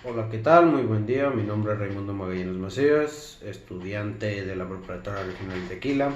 Hola, ¿qué tal? Muy buen día. Mi nombre es Raimundo Magallanes Macías, estudiante de la Preparatoria Regional de Tequila.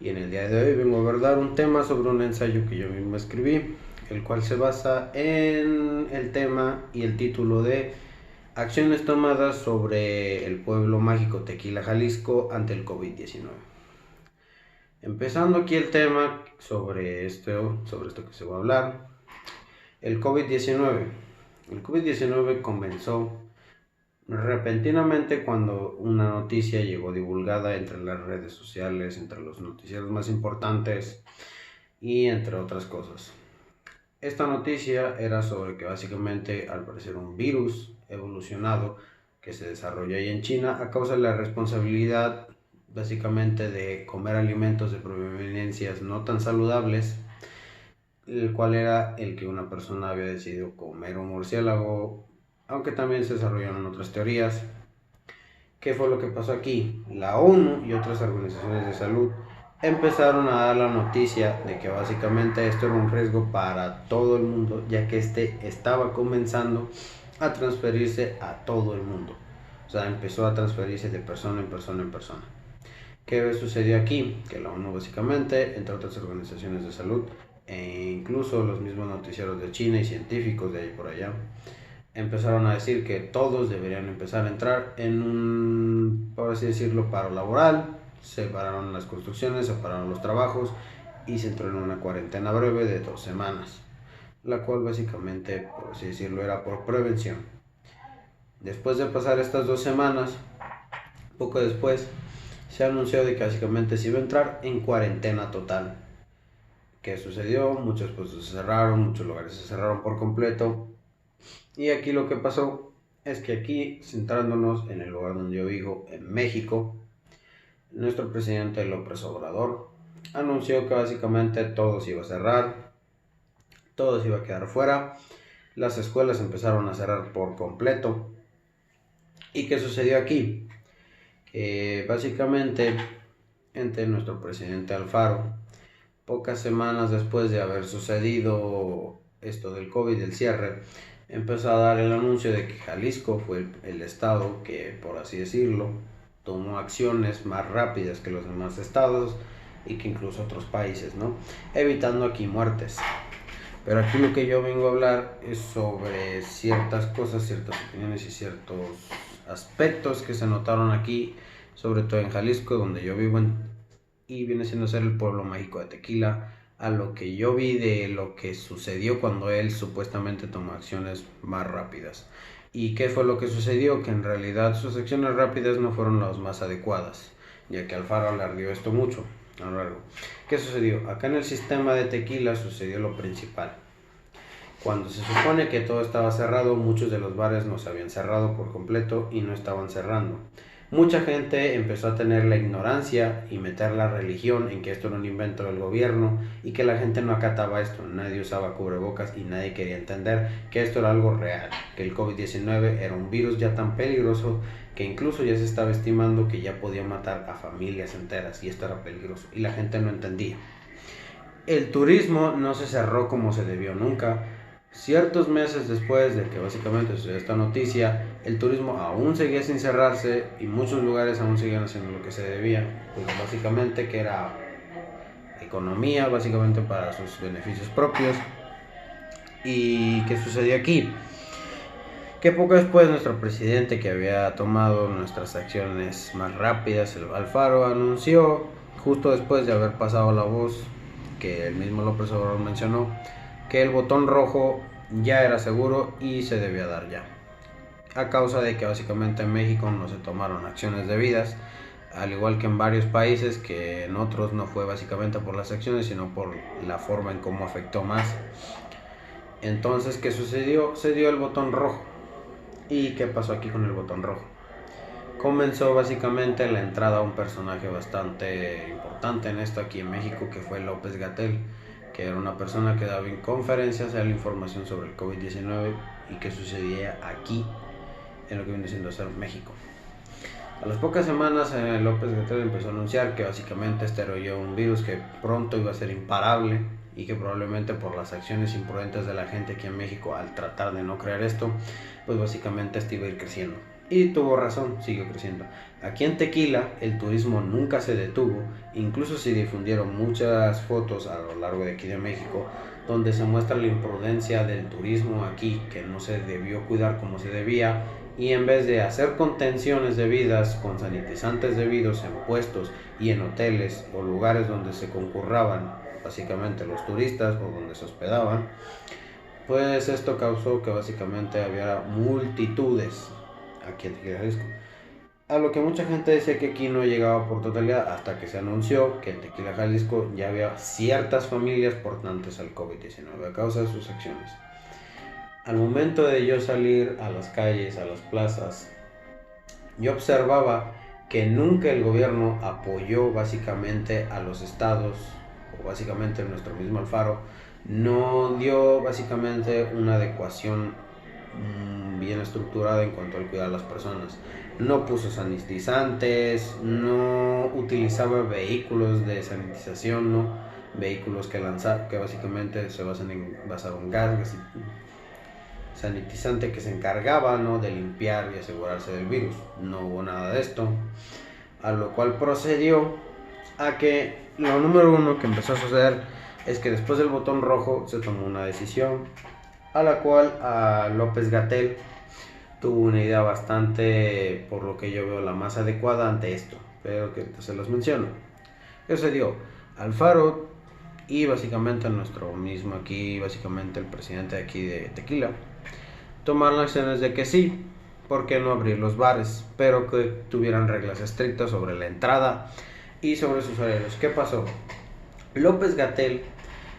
Y en el día de hoy vengo a abordar un tema sobre un ensayo que yo mismo escribí, el cual se basa en el tema y el título de Acciones tomadas sobre el pueblo mágico Tequila, Jalisco ante el COVID-19. Empezando aquí el tema sobre esto que se va a hablar, el COVID-19. El COVID-19 comenzó repentinamente cuando una noticia llegó divulgada entre las redes sociales, entre los noticieros más importantes y entre otras cosas. Esta noticia era sobre que básicamente al parecer un virus evolucionado que se desarrolló ahí en China a causa de la responsabilidad básicamente de comer alimentos de proveniencias no tan saludables, el cual era el que una persona había decidido comer un murciélago, aunque también se desarrollaron otras teorías. ¿Qué fue lo que pasó aquí? La ONU y otras organizaciones de salud empezaron a dar la noticia de que básicamente esto era un riesgo para todo el mundo, ya que este estaba comenzando a transferirse a todo el mundo. O sea, empezó a transferirse de persona en persona en persona. ¿Qué sucedió aquí? Que la ONU básicamente, entre otras organizaciones de salud, e incluso los mismos noticieros de China y científicos de ahí por allá, empezaron a decir que todos deberían empezar a entrar en un, por así decirlo, paro laboral. Se pararon las construcciones, se pararon los trabajos y se entró en una cuarentena breve de 2 semanas, la cual básicamente, por así decirlo, era por prevención. Después de pasar estas 2 semanas, poco después, se anunció de que básicamente se iba a entrar en cuarentena total. ¿Qué sucedió? Muchos puestos se cerraron, muchos lugares se cerraron por completo. Y aquí lo que pasó es que aquí, centrándonos en el lugar donde yo vivo, en México, nuestro presidente López Obrador anunció que básicamente todo se iba a cerrar, todo se iba a quedar fuera, las escuelas empezaron a cerrar por completo. ¿Y qué sucedió aquí? Básicamente, entre nuestro presidente Alfaro, pocas semanas después de haber sucedido esto del COVID, el cierre, empezó a dar el anuncio de que Jalisco fue el estado que, por así decirlo, tomó acciones más rápidas que los demás estados y que incluso otros países, ¿no? Evitando aquí muertes. Pero aquí lo que yo vengo a hablar es sobre ciertas cosas, ciertas opiniones y ciertos aspectos que se notaron aquí, sobre todo en Jalisco, donde yo vivo y viene siendo ser el pueblo mágico de Tequila, a lo que yo vi de lo que sucedió cuando él supuestamente tomó acciones más rápidas. ¿Y qué fue lo que sucedió? Que en realidad sus acciones rápidas no fueron las más adecuadas, ya que Alfaro alardeó esto mucho a lo largo. ¿Qué sucedió? Acá en el sistema de Tequila sucedió lo principal. Cuando se supone que todo estaba cerrado, muchos de los bares no se habían cerrado por completo y no estaban cerrando. Mucha gente empezó a tener la ignorancia y meter la religión en que esto era un invento del gobierno y que la gente no acataba esto, nadie usaba cubrebocas y nadie quería entender que esto era algo real, que el COVID-19 era un virus ya tan peligroso que incluso ya se estaba estimando que ya podía matar a familias enteras y esto era peligroso y la gente no entendía. El turismo no se cerró como se debió nunca. Ciertos meses después de que básicamente sucedió esta noticia, el turismo aún seguía sin cerrarse y muchos lugares aún seguían haciendo lo que se debía, pues básicamente que era economía, básicamente para sus beneficios propios. ¿Y qué sucedió aquí? Que poco después nuestro presidente, que había tomado nuestras acciones más rápidas, el Alfaro, anunció, justo después de haber pasado la voz que el mismo López Obrador mencionó, que el botón rojo ya era seguro y se debía dar ya, a causa de que básicamente en México no se tomaron acciones debidas, al igual que en varios países, que en otros no fue básicamente por las acciones sino por la forma en cómo afectó más. Entonces, ¿qué sucedió? Se dio el botón rojo. ¿Y qué pasó aquí con el botón rojo? Comenzó básicamente la entrada a un personaje bastante importante en esto aquí en México, que fue López-Gatell, que era una persona que daba en conferencias a la información sobre el COVID-19 y qué sucedía aquí en lo que viene siendo ser México. A las pocas semanas López-Gatell empezó a anunciar que básicamente este era ya un virus que pronto iba a ser imparable y que probablemente por las acciones imprudentes de la gente aquí en México al tratar de no crear esto, pues básicamente este iba a ir creciendo. Y tuvo razón, siguió creciendo. Aquí en Tequila el turismo nunca se detuvo, incluso se difundieron muchas fotos a lo largo de aquí de México donde se muestra la imprudencia del turismo aquí, que no se debió cuidar como se debía, y en vez de hacer contenciones debidas con sanitizantes debidos en puestos y en hoteles o lugares donde se concurraban básicamente los turistas o donde se hospedaban, pues esto causó que básicamente había multitudes aquí en Jalisco. A lo que mucha gente decía que aquí no llegaba por totalidad hasta que se anunció que en Tequila, Jalisco ya había ciertas familias portantes al COVID-19 a causa de sus acciones. Al momento de yo salir a las calles, a las plazas, yo observaba que nunca el gobierno apoyó básicamente a los estados, o básicamente nuestro mismo Alfaro, no dio básicamente una adecuación bien estructurada en cuanto al cuidar a las personas. No puso sanitizantes, no utilizaba vehículos de sanitización, ¿no? Vehículos que básicamente se basaban en gas, sanitizante que se encargaba, ¿no?, de limpiar y asegurarse del virus. No hubo nada de esto, a lo cual procedió a que lo número uno que empezó a suceder es que después del botón rojo se tomó una decisión a la cual a López-Gatell tuvo una idea bastante, por lo que yo veo, la más adecuada ante esto, pero que se los menciono. ¿Qué sucedió? Alfaro y básicamente nuestro mismo aquí, básicamente el presidente de aquí de Tequila, tomaron acciones de que sí, ¿por qué no abrir los bares? Pero que tuvieran reglas estrictas sobre la entrada y sobre sus horarios. ¿Qué pasó? López-Gatell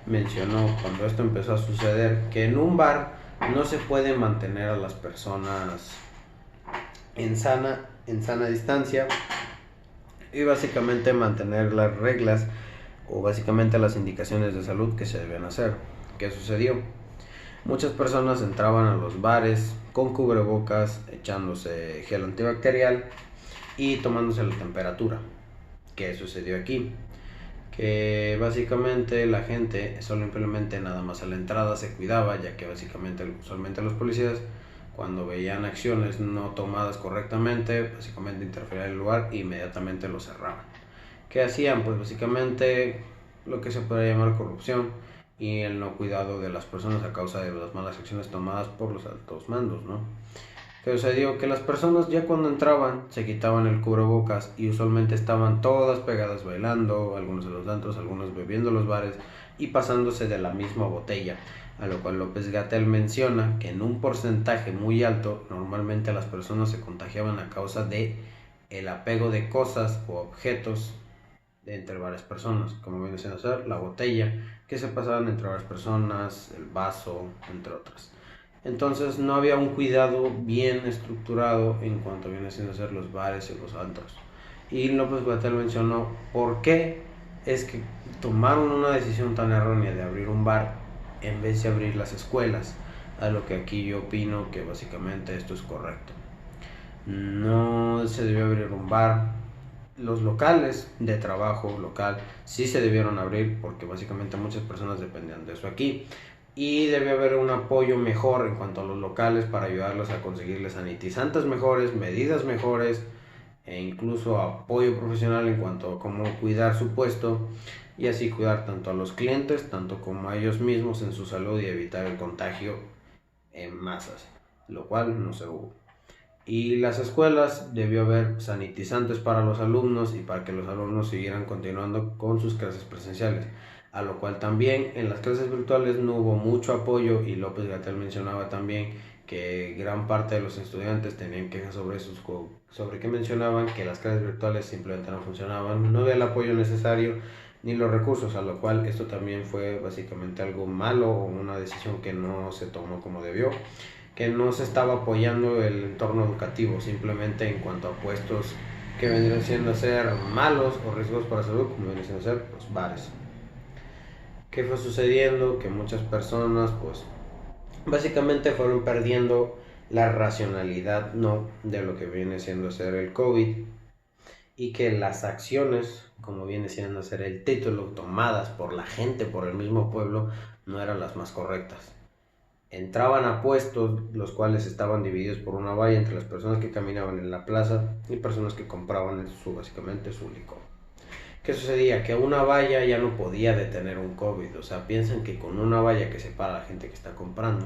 mencionó cuando esto empezó a suceder que en un bar no se puede mantener a las personas en sana distancia y básicamente mantener las reglas o básicamente las indicaciones de salud que se deben hacer. ¿Qué sucedió? Muchas personas entraban a los bares con cubrebocas, echándose gel antibacterial y tomándose la temperatura. ¿Qué sucedió aquí? Que básicamente la gente simplemente nada más a la entrada se cuidaba, ya que básicamente usualmente los policías cuando veían acciones no tomadas correctamente, básicamente interferían en el lugar e inmediatamente lo cerraban. ¿Qué hacían? Pues básicamente lo que se puede llamar corrupción y el no cuidado de las personas a causa de las malas acciones tomadas por los altos mandos, ¿no? Pero se dio que las personas ya cuando entraban se quitaban el cubrebocas y usualmente estaban todas pegadas bailando, algunos de los antros, algunos bebiendo en los bares y pasándose de la misma botella, a lo cual López-Gatell menciona que en un porcentaje muy alto normalmente las personas se contagiaban a causa de el apego de cosas o objetos entre varias personas, como viene siendo ser la botella, que se pasaban entre varias personas, el vaso, entre otras. Entonces no había un cuidado bien estructurado en cuanto viene siendo ser los bares y los antros. Y López-Gatell mencionó por qué es que tomaron una decisión tan errónea de abrir un bar en vez de abrir las escuelas, a lo que aquí yo opino que básicamente esto es correcto. No se debió abrir un bar. Los locales de trabajo local sí se debieron abrir porque básicamente muchas personas dependían de eso aquí. Y debe haber un apoyo mejor en cuanto a los locales para ayudarlos a conseguirles sanitizantes mejores, medidas mejores e incluso apoyo profesional en cuanto a cómo cuidar su puesto y así cuidar tanto a los clientes tanto como a ellos mismos en su salud y evitar el contagio en masas, lo cual no se hubo. Y las escuelas debió haber sanitizantes para los alumnos y para que los alumnos siguieran continuando con sus clases presenciales, a lo cual también en las clases virtuales no hubo mucho apoyo y López-Gatell mencionaba también que gran parte de los estudiantes tenían quejas sobre que mencionaban que las clases virtuales simplemente no funcionaban, no había el apoyo necesario ni los recursos, a lo cual esto también fue básicamente algo malo o una decisión que no se tomó como debió, que no se estaba apoyando el entorno educativo, simplemente en cuanto a puestos que vendrían siendo a ser malos o riesgos para la salud, como vendrían siendo a ser los bares. ¿Qué fue sucediendo? Que muchas personas pues básicamente fueron perdiendo la racionalidad no de lo que viene siendo ser el COVID, y que las acciones, como viene siendo ser el título, tomadas por la gente, por el mismo pueblo, no eran las más correctas. Entraban a puestos los cuales estaban divididos por una valla entre las personas que caminaban en la plaza y personas que compraban básicamente su licor. ¿Qué sucedía? Que una valla ya no podía detener un COVID. O sea, piensan que con una valla que separa a la gente que está comprando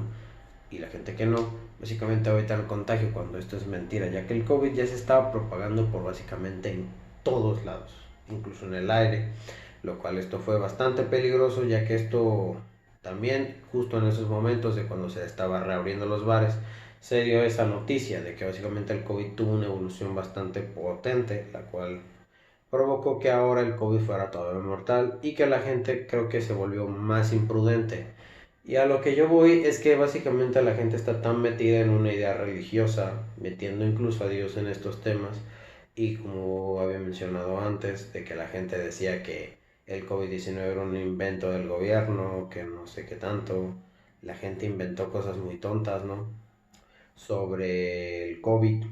y la gente que no, básicamente va a evitar el contagio, cuando esto es mentira, ya que el COVID ya se estaba propagando por básicamente en todos lados, incluso en el aire, lo cual esto fue bastante peligroso, ya que esto también justo en esos momentos de cuando se estaba reabriendo los bares, se dio esa noticia de que básicamente el COVID tuvo una evolución bastante potente, la cual provocó que ahora el COVID fuera todavía mortal y que la gente creo que se volvió más imprudente. Y a lo que yo voy es que básicamente la gente está tan metida en una idea religiosa, metiendo incluso a Dios en estos temas, y como había mencionado antes, de que la gente decía que el COVID-19 era un invento del gobierno, que no sé qué tanto, la gente inventó cosas muy tontas, ¿no? Sobre el COVID,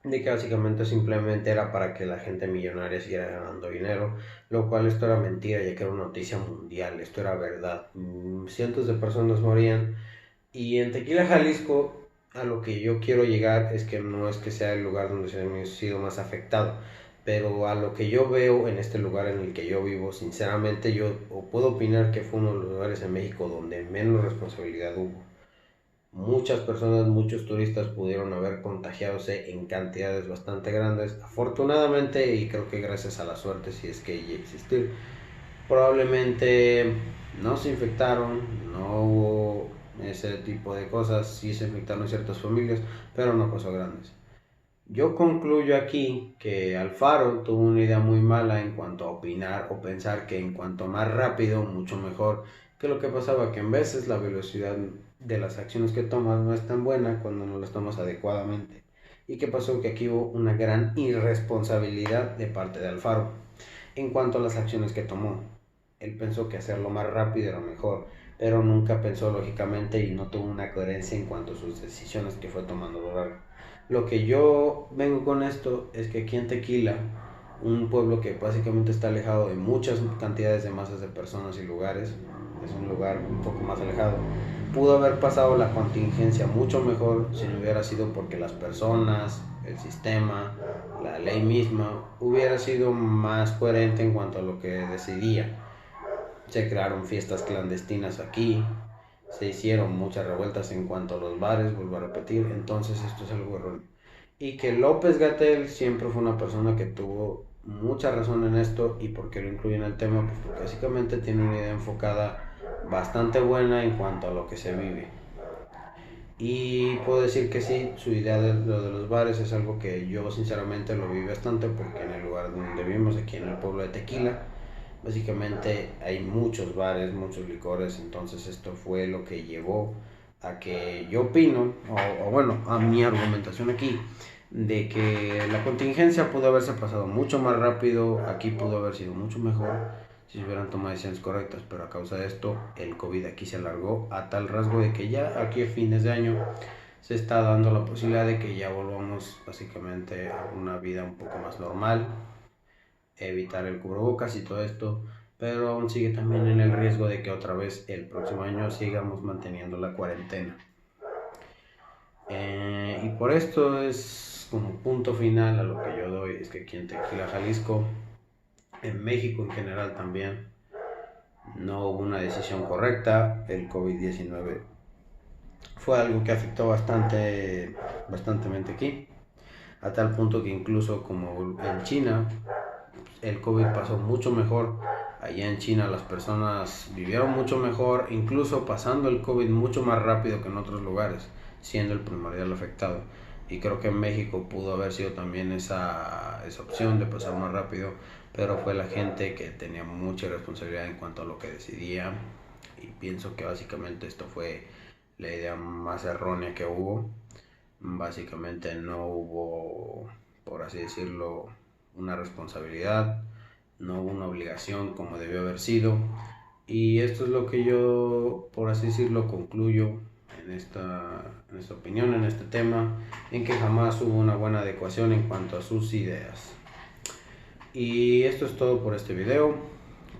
de que básicamente simplemente era para que la gente millonaria siguiera ganando dinero, lo cual esto era mentira, ya que era una noticia mundial, esto era verdad. Cientos de personas morían, y en Tequila, Jalisco, a lo que yo quiero llegar es que no es que sea el lugar donde se ha sido más afectado, pero a lo que yo veo en este lugar en el que yo vivo, sinceramente yo puedo opinar que fue uno de los lugares en México donde menos responsabilidad hubo. Muchas personas, muchos turistas pudieron haber contagiadose en cantidades bastante grandes. Afortunadamente, y creo que gracias a la suerte, si es que ella existir, probablemente no se infectaron, no hubo ese tipo de cosas, sí se infectaron ciertas familias, pero no pasó grandes. Yo concluyo aquí que Alfaro tuvo una idea muy mala en cuanto a opinar o pensar que en cuanto más rápido, mucho mejor, que lo que pasaba que en veces la velocidad de las acciones que tomas no es tan buena cuando no las tomas adecuadamente. ¿Y qué pasó? Que aquí hubo una gran irresponsabilidad de parte de Alfaro en cuanto a las acciones que tomó. Él pensó que hacerlo más rápido era mejor, pero nunca pensó lógicamente y no tuvo una coherencia en cuanto a sus decisiones que fue tomando a lo largo. Lo que yo vengo con esto es que aquí en Tequila, un pueblo que básicamente está alejado de muchas cantidades de masas de personas y lugares, es un lugar un poco más alejado, pudo haber pasado la contingencia mucho mejor si no hubiera sido porque las personas, el sistema, la ley misma hubiera sido más coherente en cuanto a lo que decidía. Se crearon fiestas clandestinas aquí, se hicieron muchas revueltas en cuanto a los bares, vuelvo a repetir, entonces esto es algo erróneo. Y que López Gatell siempre fue una persona que tuvo mucha razón en esto. ¿Y por qué lo incluye en el tema? Pues porque básicamente tiene una idea enfocada bastante buena en cuanto a lo que se vive. Y puedo decir que sí, su idea de lo de los bares es algo que yo sinceramente lo vi bastante, porque en el lugar donde vivimos, aquí en el pueblo de Tequila, básicamente hay muchos bares, muchos licores, entonces esto fue lo que llevó a que yo opino, o bueno, a mi argumentación aquí, de que la contingencia pudo haberse pasado mucho más rápido, aquí pudo haber sido mucho mejor si se hubieran tomado decisiones correctas, pero a causa de esto el COVID aquí se alargó a tal rasgo de que ya aquí a fines de año se está dando la posibilidad de que ya volvamos básicamente a una vida un poco más normal, evitar el cubrebocas y todo esto, pero aún sigue también en el riesgo de que otra vez el próximo año sigamos manteniendo la cuarentena. Y por esto es como punto final a lo que yo doy, es que aquí en Tequila, Jalisco, en México en general también, no hubo una decisión correcta. El COVID-19 fue algo que afectó bastantemente aquí, a tal punto que incluso como en China, el COVID pasó mucho mejor. Allá en China las personas vivieron mucho mejor, incluso pasando el COVID mucho más rápido que en otros lugares, siendo el primordial afectado. Y creo que en México pudo haber sido también esa opción de pasar más rápido, pero fue la gente que tenía mucha responsabilidad en cuanto a lo que decidía. Y pienso que básicamente esto fue la idea más errónea que hubo. Básicamente no hubo, por así decirlo, una responsabilidad, no hubo una obligación como debió haber sido. Y esto es lo que yo, por así decirlo, concluyo en esta opinión, en este tema, en que jamás hubo una buena adecuación en cuanto a sus ideas. Y esto es todo por este video.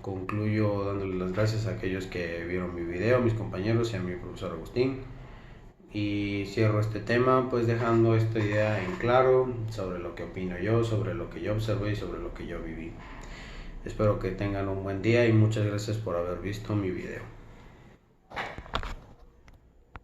Concluyo dándole las gracias a aquellos que vieron mi video, a mis compañeros y a mi profesor Agustín. Y cierro este tema pues dejando esta idea en claro sobre lo que opino yo, sobre lo que yo observé y sobre lo que yo viví. Espero que tengan un buen día y muchas gracias por haber visto mi video.